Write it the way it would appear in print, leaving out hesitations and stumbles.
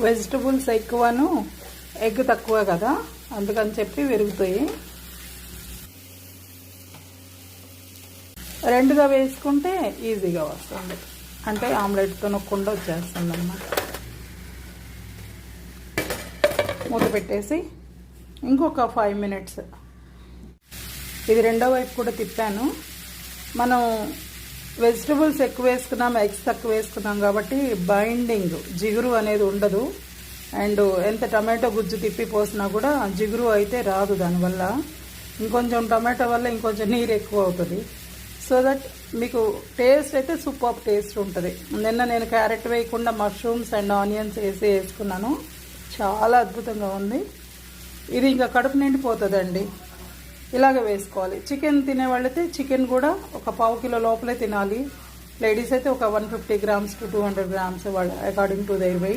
Vegetables ఎక్కువను egg తక్కువ కదా, అందుకని చెప్పి విరుగుతాయి. రెండుగా వేసుకుంటే ఈజీగా వస్తుంది, అంటే ఆమ్లెట్తో నొక్కకుండా వచ్చేస్తుంది అన్నమాట. మూత పెట్టేసి ఇంకొక 5 మినిట్స్. ఇది రెండో వైపు కూడా తిప్పాను. మనం వెజిటబుల్స్ ఎక్కువ వేసుకున్నాం, ఎగ్స్ తక్కువ వేసుకున్నాం కాబట్టి బైండింగ్ జిగురు అనేది ఉండదు. అండ్ ఎంత టమాటో గుజ్జు తిప్పి పోసినా కూడా జిగురు అయితే రాదు. దానివల్ల ఇంకొంచెం టమాటో వల్ల ఇంకొంచెం నీరు ఎక్కువ అవుతుంది. సో దట్ మీకు టేస్ట్ అయితే సూపర్ టేస్ట్ ఉంటుంది. నిన్న నేను క్యారెట్ వేయకుండా మష్రూమ్స్ అండ్ ఆనియన్స్ వేసుకున్నాను. చాలా అద్భుతంగా ఉంది. ఇది ఇంకా కడుపు నిండిపోతుందండి. ఇలాగే వేసుకోవాలి. చికెన్ తినేవాళ్ళైతే చికెన్ కూడా ఒక 1/2 కిలో లోపలే తినాలి. లేడీస్ అయితే ఒక 150 grams to 200 grams వాళ్ళ అకార్డింగ్ టు దేర్ వెయిట్.